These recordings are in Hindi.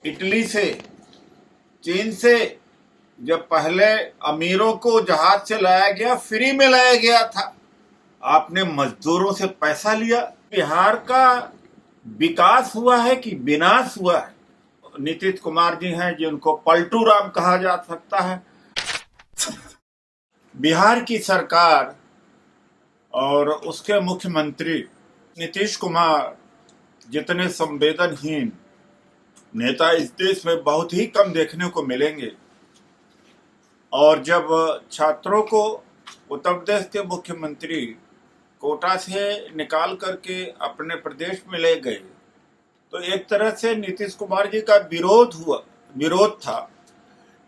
इटली से, चीन से जब पहले अमीरों को जहाज से लाया गया, फ्री में लाया गया था, आपने मजदूरों से पैसा लिया। बिहार का विकास हुआ है कि विनाश हुआ है? नीतीश कुमार जी हैं जिनको पलटू राम कहा जा सकता है। बिहार की सरकार और उसके मुख्यमंत्री नीतीश कुमार जितने संवेदनहीन नेता इस देश में बहुत ही कम देखने को मिलेंगे। और जब छात्रों को उत्तर प्रदेश के मुख्यमंत्री कोटा से निकाल करके अपने प्रदेश में ले गए, तो एक तरह से नीतीश कुमार जी का विरोध था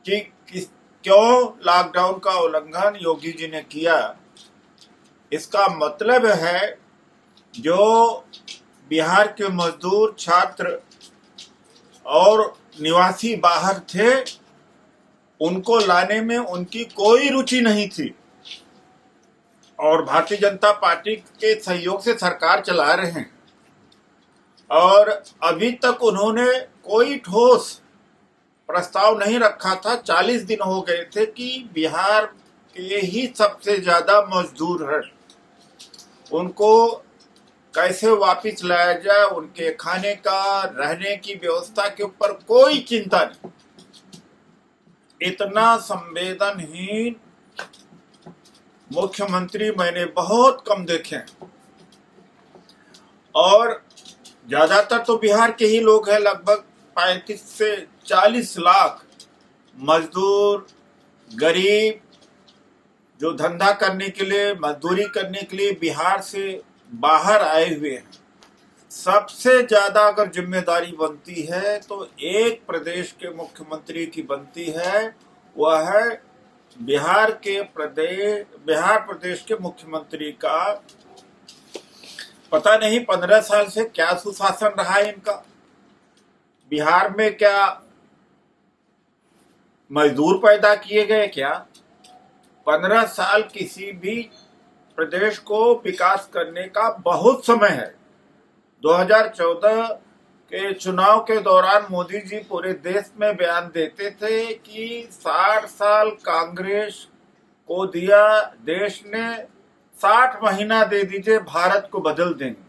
कि क्यों लॉकडाउन का उल्लंघन योगी जी ने किया। इसका मतलब है जो बिहार के मजदूर, छात्र और निवासी बाहर थे, उनको लाने में उनकी कोई रुचि नहीं थी और भारतीय जनता पार्टी के सहयोग से सरकार चला रहे हैं। और अभी तक उन्होंने कोई ठोस प्रस्ताव नहीं रखा था। 40 दिन हो गए थे कि बिहार के ही सबसे ज्यादा मजदूर हैं, उनको कैसे वापस लाया जाए, उनके खाने का, रहने की व्यवस्था के ऊपर कोई चिंता नहीं। इतना संवेदनहीन मुख्यमंत्री मैंने बहुत कम देखे हैं। और ज्यादातर तो बिहार के ही लोग हैं, लगभग 35 से 40 लाख मजदूर, गरीब, जो धंधा करने के लिए, मजदूरी करने के लिए बिहार से बाहर आए हुए हैं। सबसे ज्यादा अगर जिम्मेदारी बनती है तो एक प्रदेश के मुख्यमंत्री की बनती है, वह है बिहार प्रदेश के मुख्यमंत्री का। पता नहीं 15 साल से क्या सुशासन रहा है इनका। बिहार में क्या मजदूर पैदा किए गए क्या? 15 साल किसी भी प्रदेश को विकास करने का बहुत समय है। 2014 के चुनाव के दौरान मोदी जी पूरे देश में बयान देते थे कि 60 साल कांग्रेस को दिया देश ने, 60 महीना दे दीजिए, भारत को बदल देंगे।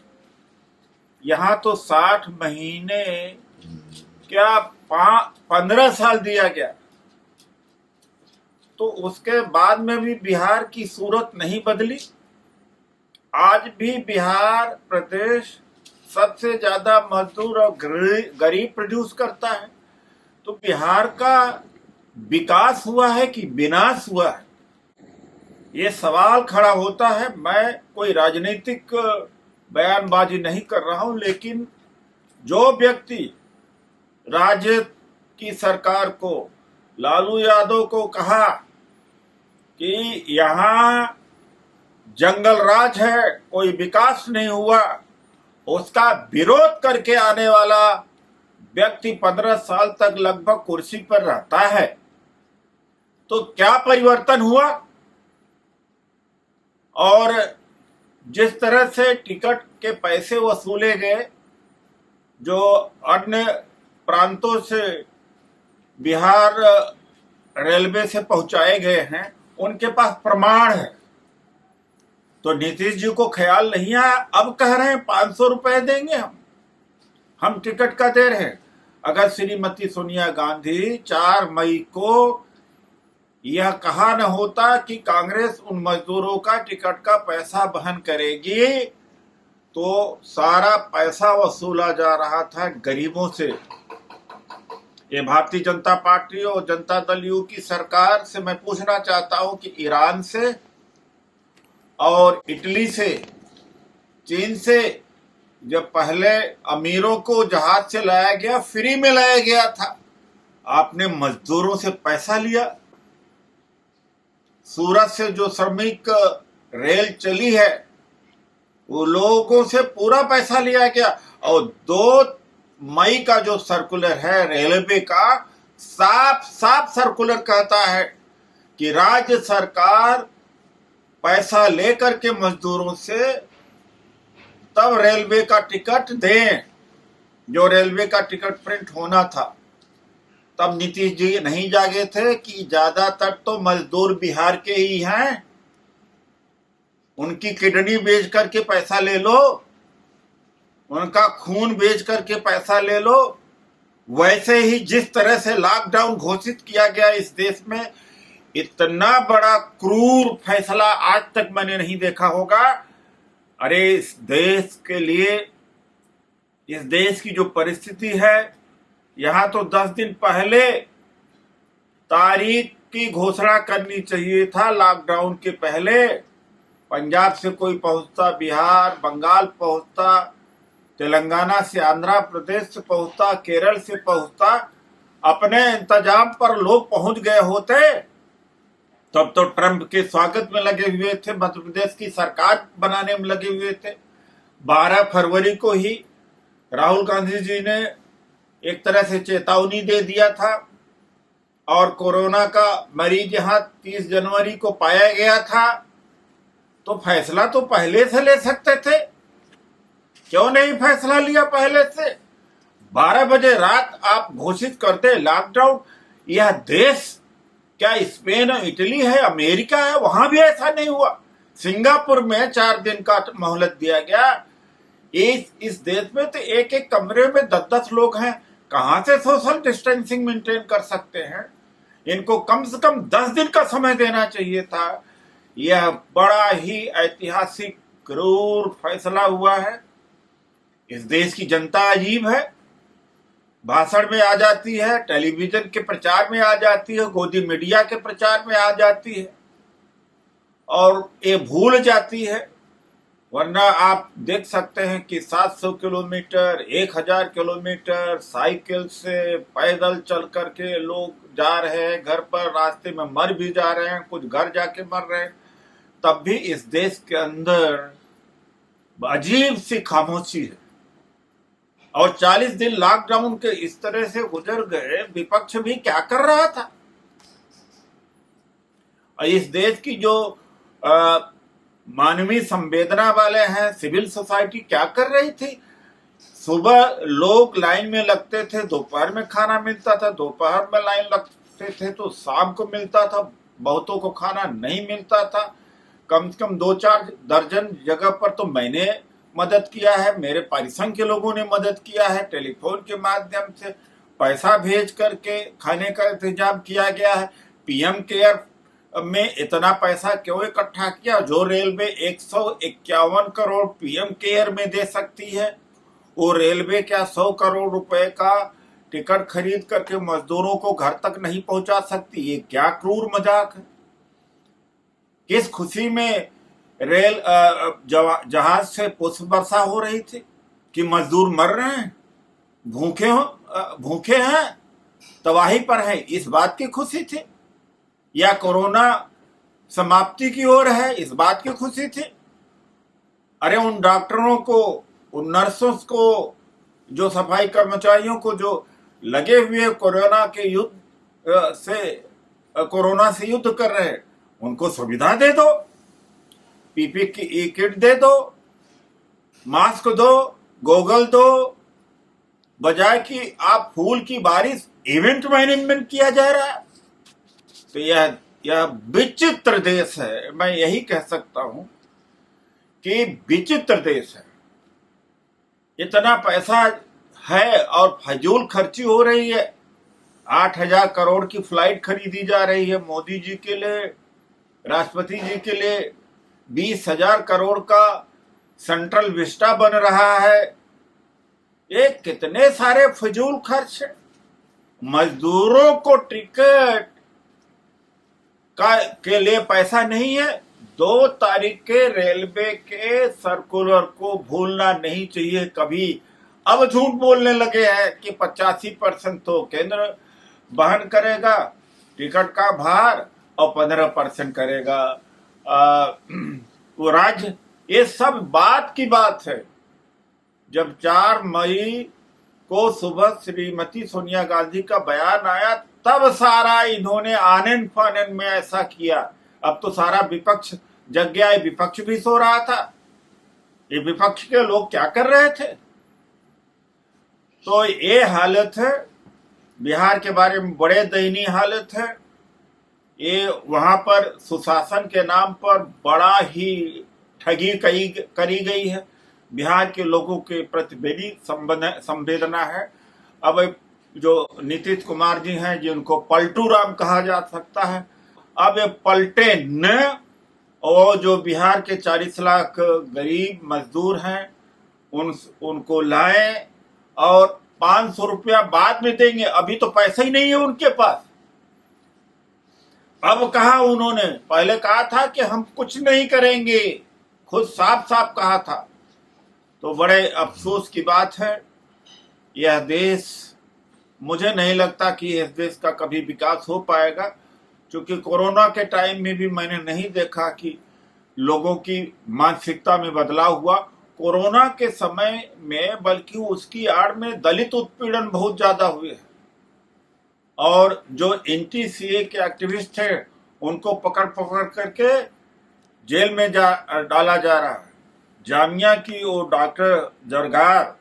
यहाँ तो 60 महीने क्या 15 साल दिया गया। तो उसके बाद में भी बिहार की सूरत नहीं बदली। आज भी बिहार प्रदेश सबसे ज्यादा मजदूर और गरीब प्रोड्यूस करता है। तो बिहार का विकास हुआ है कि विनाश हुआ है, ये सवाल खड़ा होता है। मैं कोई राजनीतिक बयानबाजी नहीं कर रहा हूं, लेकिन जो व्यक्ति राज्य की सरकार को, लालू यादव को कहा कि यहाँ जंगल राज है, कोई विकास नहीं हुआ, उसका विरोध करके आने वाला व्यक्ति 15 साल तक लगभग कुर्सी पर रहता है, तो क्या परिवर्तन हुआ? और जिस तरह से टिकट के पैसे वसूले गए, जो अन्य प्रांतों से बिहार रेलवे से पहुंचाए गए हैं, उनके पास प्रमाण है। तो नीतीश जी को ख्याल नहीं आया, अब कह रहे हैं 500 रुपए देंगे हम टिकट का दे रहे हैं। अगर श्रीमती सोनिया गांधी 4 मई को यह कहा न होता कि कांग्रेस उन मजदूरों का टिकट का पैसा वहन करेगी, तो सारा पैसा वसूला जा रहा था गरीबों से। ये भारतीय जनता पार्टी और जनता दल यू की सरकार से मैं पूछना चाहता हूं कि ईरान से और इटली से, चीन से जब पहले अमीरों को जहाज से लाया गया, फ्री में लाया गया था, आपने मजदूरों से पैसा लिया। सूरत से जो श्रमिक रेल चली है, वो लोगों से पूरा पैसा लिया गया। और 2 मई का जो सर्कुलर है रेलवे का, साफ सर्कुलर कहता है कि राज्य सरकार पैसा लेकर के मजदूरों से तब रेलवे का टिकट दें, जो रेलवे का टिकट प्रिंट होना था। तब नीतीश जी नहीं जागे थे कि ज्यादातर तो मजदूर बिहार के ही हैं, उनकी किडनी बेच करके पैसा ले लो, उनका खून बेच करके पैसा ले लो। वैसे ही जिस तरह से लॉकडाउन घोषित किया गया इस देश में, इतना बड़ा क्रूर फैसला आज तक मैंने नहीं देखा होगा। अरे इस देश के लिए, इस देश की जो परिस्थिति है, यहां तो 10 दिन पहले तारीख की घोषणा करनी चाहिए था। लॉकडाउन के पहले पंजाब से कोई पहुंचता, बिहार बंगाल पहुंचता, तेलंगाना से आंध्र प्रदेश से पहुंचता, केरल से पहुंचता, अपने इंतजाम पर लोग पहुंच गए होते। तब तो ट्रंप के स्वागत में लगे हुए थे, मध्य प्रदेश की सरकार बनाने में लगे हुए थे। 12 फरवरी को ही राहुल गांधी जी ने एक तरह से चेतावनी दे दिया था, और कोरोना का मरीज यहां 30 जनवरी को पाया गया था। तो फैसला तो पहले से ले सकते थे, क्यों नहीं फैसला लिया पहले से? 12 बजे रात आप घोषित करते लॉकडाउन। यह देश क्या स्पेन और इटली है, अमेरिका है? वहां भी ऐसा नहीं हुआ। सिंगापुर में 4 दिन का मोहलत दिया गया। इस देश में तो एक एक कमरे में 10-10 लोग हैं, कहां से सोशल डिस्टेंसिंग मेंटेन कर सकते हैं? इनको कम से कम 10 दिन का समय देना चाहिए था। यह बड़ा ही ऐतिहासिक क्रूर फैसला हुआ है। इस देश की जनता अजीब है, भाषण में आ जाती है, टेलीविजन के प्रचार में आ जाती है, गोदी मीडिया के प्रचार में आ जाती है, और ये भूल जाती है। वरना आप देख सकते हैं कि 700 किलोमीटर, 1000 किलोमीटर साइकिल से, पैदल चल करके लोग जा रहे हैं घर पर, रास्ते में मर भी जा रहे हैं, कुछ घर जाके मर रहे हैं। तब भी इस देश के अंदर अजीब सी खामोशी है। और 40 दिन लॉकडाउन के इस तरह से गुजर गए, विपक्ष भी क्या कर रहा था? और इस देश की जो मानवीय संवेदना वाले हैं, सिविल सोसाइटी क्या कर रही थी? सुबह लोग लाइन में लगते थे, दोपहर में खाना मिलता था, दोपहर में लाइन लगते थे तो शाम को मिलता था, बहुतों को खाना नहीं मिलता था। कम से कम 2-4 दर्जन जगह पर तो मैंने मदद किया है, मेरे परिसंघ के लोगों ने मदद किया है, टेलीफोन के माध्यम से पैसा भेज करके खाने का इंतजाम किया गया है। पीएम केयर में इतना पैसा क्यों इकट्ठा किया? जो रेलवे 151 करोड़ पीएम केयर में दे सकती है, वो रेलवे क्या 100 करोड़ रुपए का टिकट खरीद करके मजदूरों को घर तक नहीं पहुंचा सकती? ये क्या क्रूर मजाक है? किस खुशी में रेल जहाज से पुष्प वर्षा हो रही थी कि मजदूर मर रहे हैं, भूखे हैं, तबाही पर है, इस बात की खुशी थी? या कोरोना समाप्ति की ओर है, इस बात की खुशी थी? अरे उन डॉक्टरों को, उन नर्सों को, जो सफाई कर्मचारियों को जो लगे हुए कोरोना के युद्ध से, कोरोना से युद्ध कर रहे हैं, उनको सुविधा दे दो, पीपी की किट दे दो, मास्क दो, गोगल दो, बजाय कि आप फूल की बारिश इवेंट मैनेजमेंट किया जा रहा है। तो यह विचित्र देश है। मैं यही कह सकता हूं कि विचित्र देश है। इतना पैसा है और फजूल खर्ची हो रही है। 8000 करोड़ की फ्लाइट खरीदी जा रही है मोदी जी के लिए, राष्ट्रपति जी के लिए। 20,000 करोड़ का सेंट्रल विस्टा बन रहा है। ये कितने सारे फजूल खर्च है। मजदूरों को टिकट के लिए पैसा नहीं है। 2 तारीख के रेलवे के सर्कुलर को भूलना नहीं चाहिए कभी। अब झूठ बोलने लगे हैं कि 85% तो केंद्र वहन करेगा टिकट का भार और 15% करेगा वो राज्य। ये सब बात की बात है। जब 4 मई को सुबह श्रीमती सोनिया गांधी का बयान आया, तब सारा इन्होंने आनन फानन में ऐसा किया। अब तो सारा विपक्ष जग गया है, विपक्ष भी सो रहा था। ये विपक्ष के लोग क्या कर रहे थे? तो ये हालत है। बिहार के बारे में बड़े दयनीय हालत है। ये वहां पर सुशासन के नाम पर बड़ा ही ठगी करी गई है। बिहार के लोगों के प्रति बड़ी संवेदना है। अब जो नीतीश कुमार जी हैं, जिनको पलटू राम कहा जा सकता है, अब ये पलटे न, और जो बिहार के 40 लाख गरीब मजदूर हैं उनको लाएं, और 500 रुपया बाद में देंगे। अभी तो पैसा ही नहीं है उनके पास। अब कहा उन्होंने, पहले कहा था कि हम कुछ नहीं करेंगे, खुद साफ साफ कहा था। तो बड़े अफसोस की बात है। यह देश, मुझे नहीं लगता कि इस देश का कभी विकास हो पाएगा, क्योंकि कोरोना के टाइम में भी मैंने नहीं देखा कि लोगों की मानसिकता में बदलाव हुआ। कोरोना के समय में बल्कि उसकी आड़ में दलित उत्पीड़न बहुत ज्यादा हुए हैं, और जो एंटी सीए के एक्टिविस्ट थे उनको पकड़ करके जेल में डाला जा रहा है। जामिया की वो डॉक्टर जरगार,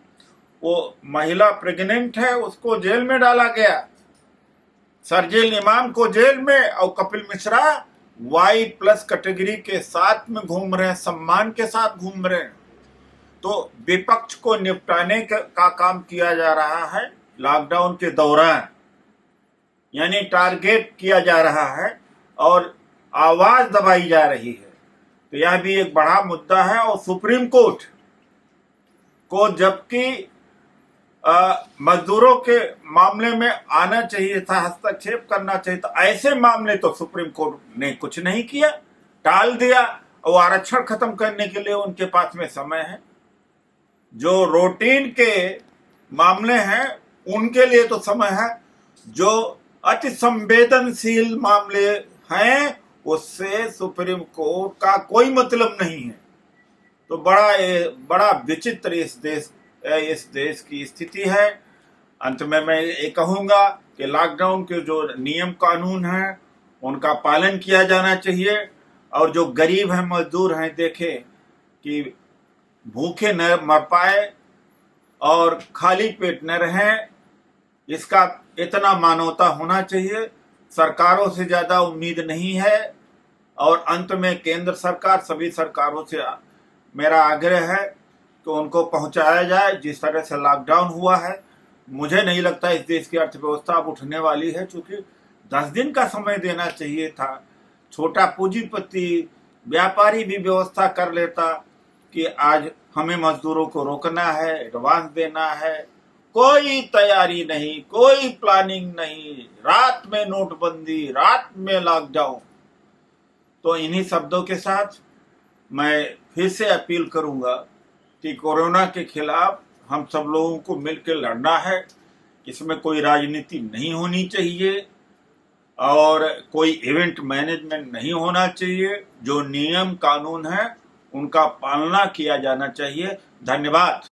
वो महिला प्रेग्नेंट है, उसको जेल में डाला गया। सरजील इमाम को जेल में, और कपिल मिश्रा Y+ कैटेगरी के साथ में घूम रहे हैं, सम्मान के साथ घूम रहे हैं। तो विपक्ष को निपटाने का काम किया जा रहा है लॉकडाउन के दौरान, यानी टारगेट किया जा रहा है और आवाज दबाई जा रही है। तो यह भी एक बड़ा मुद्दा है। और सुप्रीम कोर्ट को जबकि मजदूरों के मामले में आना चाहिए था, हस्तक्षेप करना चाहिए था, ऐसे मामले तो सुप्रीम कोर्ट ने कुछ नहीं किया, टाल दिया। और आरक्षण खत्म करने के लिए उनके पास में समय है। जो रूटीन के मामले हैं उनके लिए तो समय है, जो अति संवेदनशील मामले हैं उससे सुप्रीम कोर्ट का कोई मतलब नहीं है। तो बड़ा विचित्र इस देश की स्थिति है। अंत में मैं ये कहूंगा कि लॉकडाउन के जो नियम कानून हैं उनका पालन किया जाना चाहिए, और जो गरीब हैं, मजदूर हैं, देखें कि भूखे न मर पाए और खाली पेट न रहें, इसका इतना मानवता होना चाहिए। सरकारों से ज्यादा उम्मीद नहीं है। और अंत में केंद्र सरकार, सभी सरकारों से मेरा आग्रह है कि उनको पहुंचाया जाए। जिस तरह से लॉकडाउन हुआ है, मुझे नहीं लगता इस देश की अर्थव्यवस्था अब उठने वाली है, क्योंकि 10 दिन का समय देना चाहिए था। छोटा पूंजीपति व्यापारी भी व्यवस्था कर लेता कि आज हमें मजदूरों को रोकना है, एडवांस देना है। कोई तैयारी नहीं, कोई प्लानिंग नहीं, रात में नोटबंदी, रात में लॉकडाउन। तो इन्हीं शब्दों के साथ मैं फिर से अपील करूंगा कि कोरोना के खिलाफ हम सब लोगों को मिलकर लड़ना है। इसमें कोई राजनीति नहीं होनी चाहिए और कोई इवेंट मैनेजमेंट नहीं होना चाहिए। जो नियम कानून है उनका पालना किया जाना चाहिए। धन्यवाद।